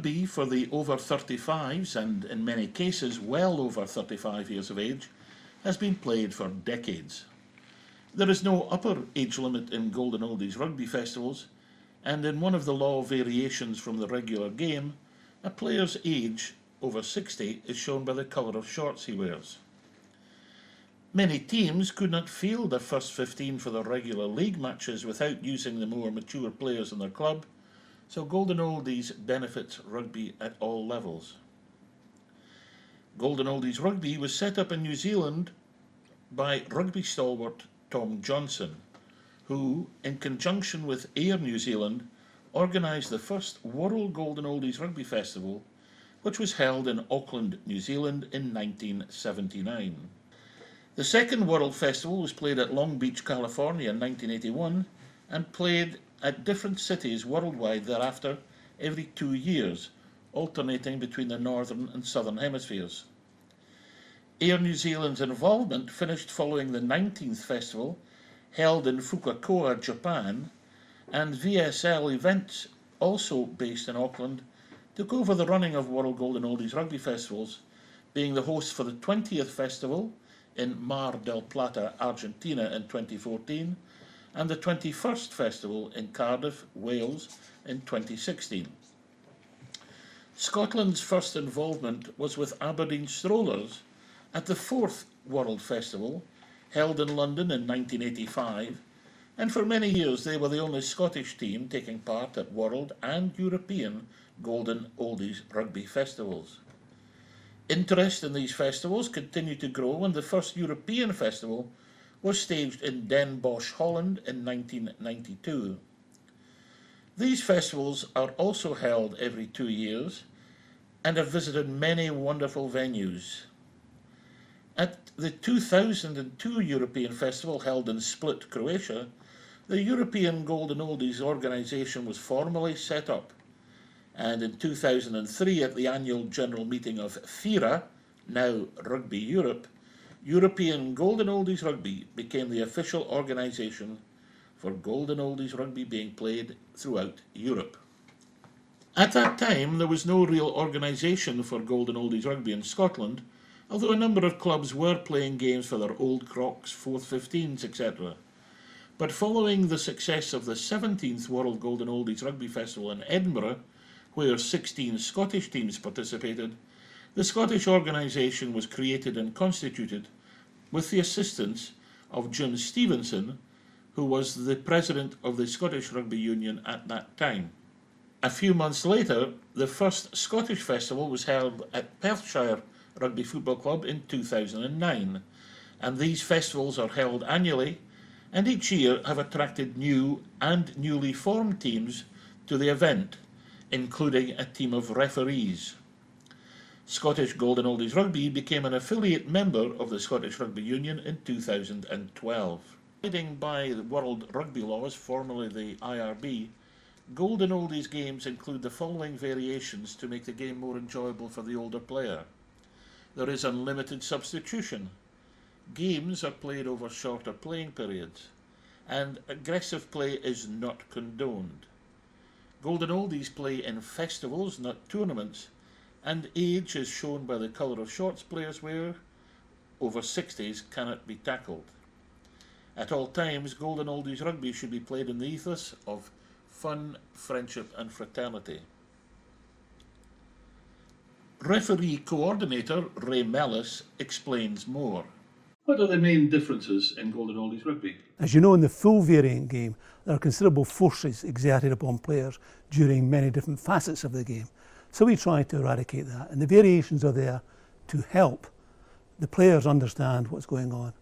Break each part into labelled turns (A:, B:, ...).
A: Rugby for the over 35s, and in many cases well over 35 years of age, has been played for decades. There is no upper age limit in Golden Oldies Rugby festivals, and in one of the law variations from the regular game, a player's age over 60 is shown by the colour of shorts he wears. Many teams could not field their first 15 for their regular league matches without using the more mature players in their club, so Golden Oldies benefits rugby at all levels. Golden Oldies Rugby was set up in New Zealand by rugby stalwart Tom Johnson, who, in conjunction with Air New Zealand, organised the first World Golden Oldies Rugby Festival, which was held in Auckland, New Zealand in 1979. The second World Festival was played at Long Beach, California in 1981 and played at different cities worldwide thereafter every 2 years, alternating between the northern and southern hemispheres. Air New Zealand's involvement finished following the 19th festival, held in Fukuoka, Japan, and VSL Events, also based in Auckland, took over the running of World Golden Oldies Rugby Festivals, being the host for the 20th festival in Mar del Plata, Argentina in 2014, and the 21st festival in Cardiff, Wales in 2016. Scotland's first involvement was with Aberdeen Strollers at the 4th World Festival, held in London in 1985, and for many years they were the only Scottish team taking part at World and European Golden Oldies Rugby Festivals. Interest in these festivals continued to grow, and the first European festival was staged in Den Bosch, Holland in 1992. These festivals are also held every 2 years and have visited many wonderful venues. At the 2002 European Festival held in Split, Croatia, the European Golden Oldies organisation was formally set up, and in 2003 at the annual general meeting of FIRA, now Rugby Europe, European Golden Oldies Rugby became the official organisation for Golden Oldies Rugby being played throughout Europe. At that time there was no real organisation for Golden Oldies Rugby in Scotland, although a number of clubs were playing games for their Old Crocs, 4th 15s, etc. But following the success of the 17th World Golden Oldies Rugby Festival in Edinburgh, where 16 Scottish teams participated, the Scottish organisation was created and constituted with the assistance of Jim Stevenson, who was the president of the Scottish Rugby Union at that time. A few months later, the first Scottish festival was held at Perthshire Rugby Football Club in 2009, and these festivals are held annually and each year have attracted new and newly formed teams to the event, including a team of referees. Scottish Golden Oldies Rugby became an affiliate member of the Scottish Rugby Union in 2012. Abiding by the World Rugby Laws, formerly the IRB, Golden Oldies games include the following variations to make the game more enjoyable for the older player. There is unlimited substitution. Games are played over shorter playing periods, and aggressive play is not condoned. Golden Oldies play in festivals, not tournaments, and age is shown by the colour of shorts players wear. Over 60s cannot be tackled. At all times, Golden Oldies Rugby should be played in the ethos of fun, friendship and fraternity. Referee coordinator Ray Mellis explains more. What are the main differences in Golden Oldies Rugby?
B: As you know, in the full variant game, there are considerable forces exerted upon players during many different facets of the game. So we try to eradicate that, and the variations are there to help the players understand what's going on,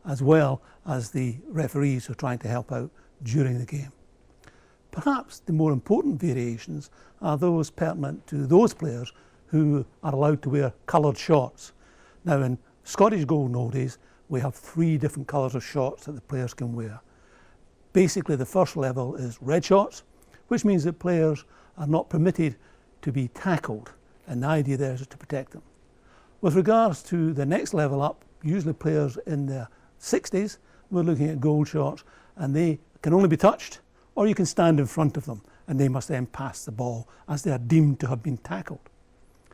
B: as well as the referees who are trying to help out during the game. Perhaps the more important variations are those pertinent to those players who are allowed to wear coloured shorts. Now in Scottish Golden Oldies, we have 3 different colours of shorts that the players can wear. Basically the first level is red shorts, which means that players are not permitted to be tackled, and the idea there is to protect them. With regards to the next level up, usually players in their 60s, we're looking at gold shorts, and they can only be touched or you can stand in front of them, and they must then pass the ball as they are deemed to have been tackled.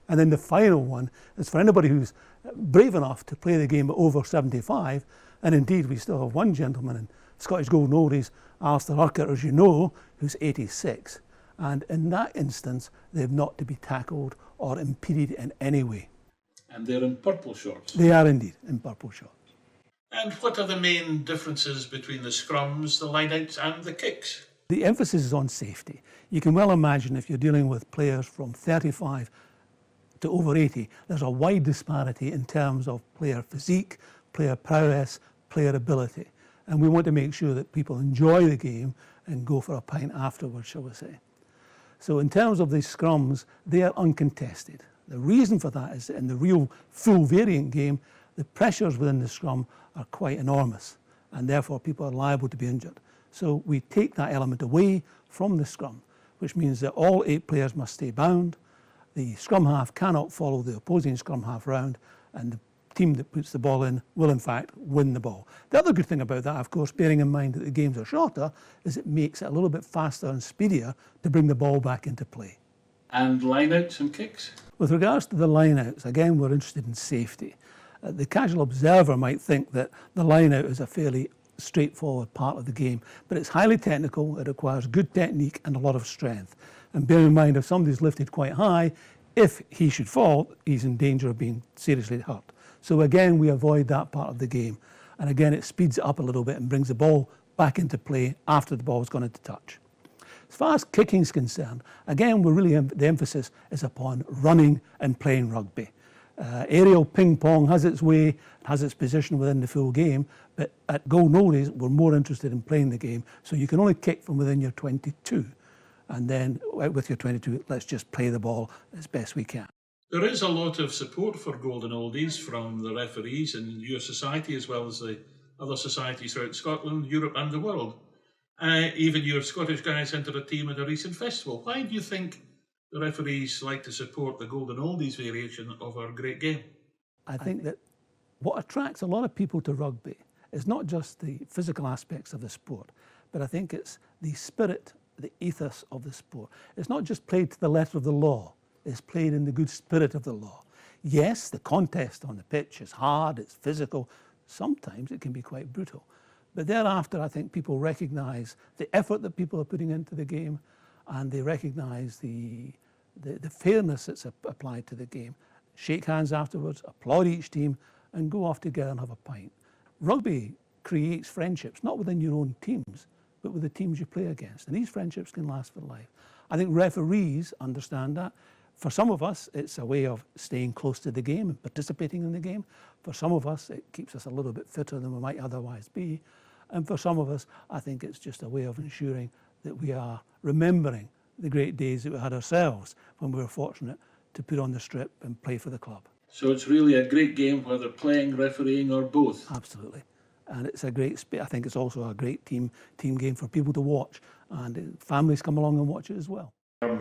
B: And then the final one is for anybody who's brave enough to play the game at over 75, and indeed we still have one gentleman in Scottish Golden Oldies, Alistair Urquhart, as you know, who's 86. And in that instance, they've not to be tackled or impeded in any way.
A: And they're in purple shorts.
B: They are indeed in purple shorts.
A: And what are the main differences between the scrums, the lineouts and the kicks?
B: The emphasis is on safety. You can well imagine if you're dealing with players from 35 to over 80, there's a wide disparity in terms of player physique, player prowess, player ability. And we want to make sure that people enjoy the game and go for a pint afterwards, shall we say. So in terms of the scrums, they are uncontested. The reason for that is that in the real full variant game, the pressures within the scrum are quite enormous, and therefore people are liable to be injured. So we take that element away from the scrum, which means that all 8 players must stay bound. The scrum half cannot follow the opposing scrum half round, and the team that puts the ball in will in fact win the ball. The other good thing about that, of course, bearing in mind that the games are shorter, is it makes it a little bit faster and speedier to bring the ball back into play.
A: And lineouts and kicks?
B: With regards to the lineouts, again, we're interested in safety. The casual observer might think that the lineout is a fairly straightforward part of the game, but it's highly technical, it requires good technique and a lot of strength. And bear in mind, if somebody's lifted quite high, if he should fall, he's in danger of being seriously hurt. So again, we avoid that part of the game. And again, it speeds it up a little bit and brings the ball back into play after the ball's gone into touch. As far as kicking is concerned, again, the emphasis is upon running and playing rugby. Aerial ping pong has its way, has its position within the full game, but at Golden Oldies, we're more interested in playing the game, so you can only kick from within your 22. And then with your 22, let's just play the ball as best we can.
A: There is a lot of support for Golden Oldies from the referees in your society as well as the other societies throughout Scotland, Europe and the world. Even your Scottish guys entered a team at a recent festival. Why do you think the referees like to support the Golden Oldies variation of our great game?
B: I think that what attracts a lot of people to rugby is not just the physical aspects of the sport, but I think it's the spirit, the ethos of the sport. It's not just played to the letter of the law, it's played in the good spirit of the law. Yes, the contest on the pitch is hard, it's physical, sometimes it can be quite brutal. But thereafter, I think people recognise the effort that people are putting into the game, and they recognise the fairness that's applied to the game. Shake hands afterwards, applaud each team, and go off together and have a pint. Rugby creates friendships, not within your own teams, but with the teams you play against. And these friendships can last for life. I think referees understand that. For some of us, it's a way of staying close to the game and participating in the game. For some of us, it keeps us a little bit fitter than we might otherwise be. And for some of us, I think it's just a way of ensuring that we are remembering the great days that we had ourselves when we were fortunate to put on the strip and play for the club.
A: So it's really a great game, whether playing, refereeing or both?
B: Absolutely. And it's a great, I think it's also a great team game for people to watch, and families come along and watch it as well.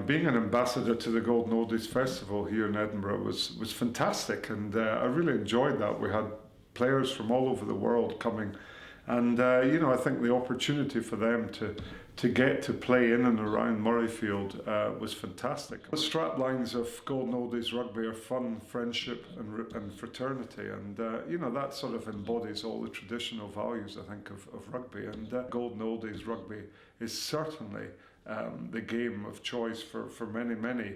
C: Being an ambassador to the Golden Oldies Festival here in Edinburgh was fantastic, and I really enjoyed that. We had players from all over the world coming, and I think the opportunity for them to get to play in and around Murrayfield was fantastic. The straplines of Golden Oldies Rugby are fun, friendship and fraternity, and that sort of embodies all the traditional values, I think, of rugby. And Golden Oldies Rugby is certainly the game of choice for many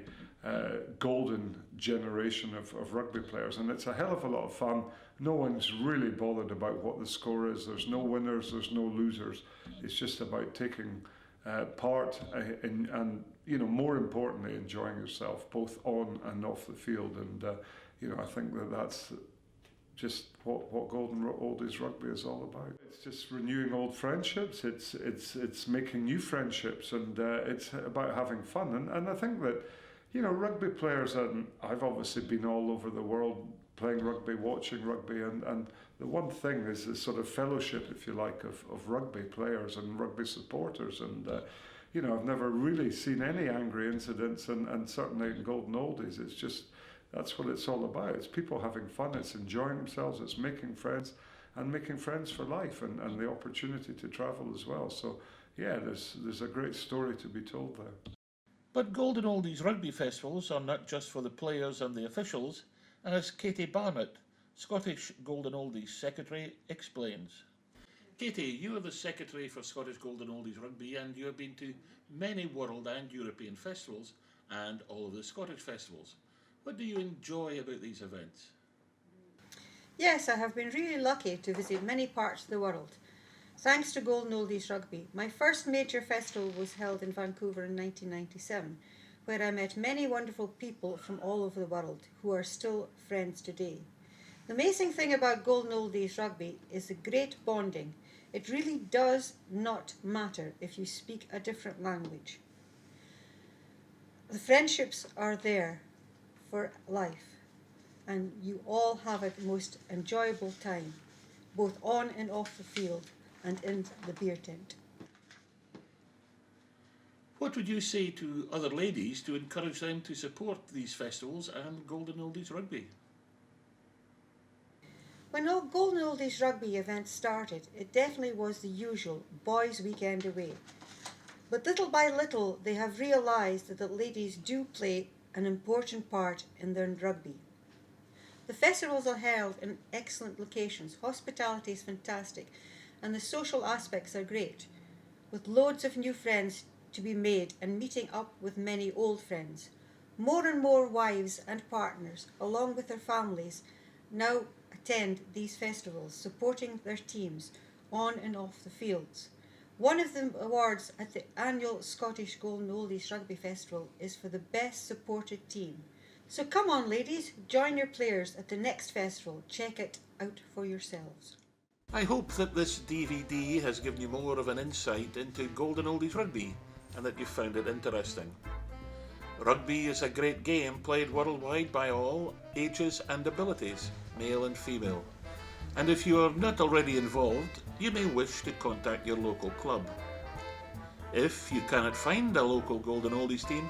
C: golden generation of rugby players, and it's a hell of a lot of fun. No one's really bothered about what the score is. There's no winners, there's no losers. It's just about taking part and more importantly, enjoying yourself both on and off the field. And I think that's just what Golden Oldies Rugby is all about. It's just renewing old friendships, it's making new friendships, and it's about having fun. And I think that, rugby players, and I've obviously been all over the world playing rugby, watching rugby, and the one thing is this sort of fellowship, if you like, of rugby players and rugby supporters. And I've never really seen any angry incidents, and certainly in Golden Oldies, it's just, that's what it's all about. It's people having fun, it's enjoying themselves, it's making friends, and making friends for life, and the opportunity to travel as well. So, yeah, there's a great story to be told there.
A: But Golden Oldies Rugby festivals are not just for the players and the officials, and as Katie Barnett, Scottish Golden Oldies Secretary, explains. Katie, you are the Secretary for Scottish Golden Oldies Rugby, and you have been to many world and European festivals and all of the Scottish festivals. What do you enjoy about these events?
D: Yes, I have been really lucky to visit many parts of the world. Thanks to Golden Oldies Rugby, my first major festival was held in Vancouver in 1997, where I met many wonderful people from all over the world who are still friends today. The amazing thing about Golden Oldies Rugby is the great bonding. It really does not matter if you speak a different language. The friendships are there for life, and you all have a most enjoyable time, both on and off the field and in the beer tent.
A: What would you say to other ladies to encourage them to support these festivals and Golden Oldies Rugby?
D: When all Golden Oldies Rugby events started, it definitely was the usual boys' weekend away. But little by little, they have realised that the ladies do play an important part in their rugby. The festivals are held in excellent locations, hospitality is fantastic, and the social aspects are great, with loads of new friends to be made and meeting up with many old friends. More and more wives and partners, along with their families, now attend these festivals, supporting their teams on and off the fields. One of the awards at the annual Scottish Golden Oldies Rugby Festival is for the best supported team. So come on ladies, join your players at the next festival. Check it out for yourselves.
A: I hope that this DVD has given you more of an insight into Golden Oldies Rugby and that you found it interesting. Rugby is a great game played worldwide by all ages and abilities, male and female. And if you are not already involved, you may wish to contact your local club. If you cannot find a local Golden Oldies team,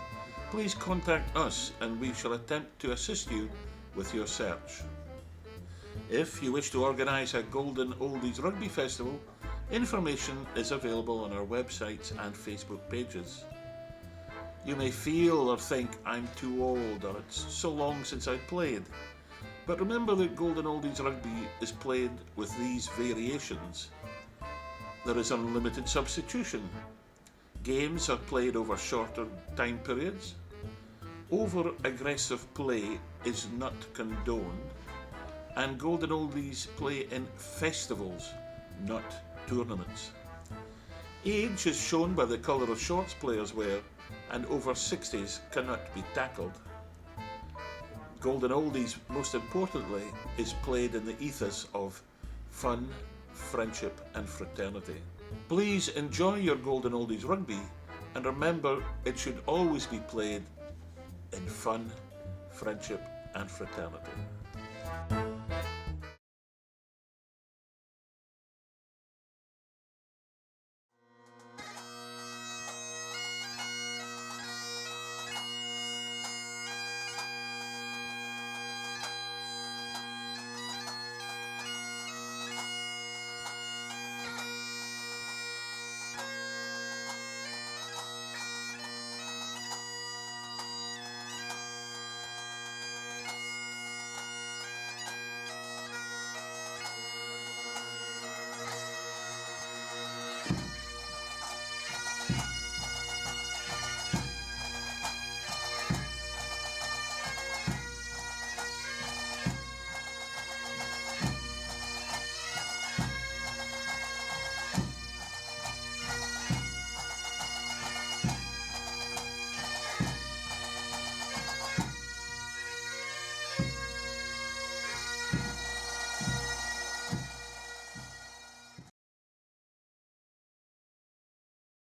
A: please contact us and we shall attempt to assist you with your search. If you wish to organise a Golden Oldies Rugby Festival, information is available on our websites and Facebook pages. You may feel or think I'm too old or it's so long since I played, but remember that Golden Oldies Rugby is played with these variations. There is unlimited substitution. Games are played over shorter time periods. Over-aggressive play is not condoned. And Golden Oldies play in festivals, not tournaments. Age is shown by the colour of shorts players wear, and over 60s cannot be tackled. Golden Oldies, most importantly, is played in the ethos of fun, friendship and fraternity. Please enjoy your Golden Oldies Rugby, and remember it should always be played in fun, friendship and fraternity.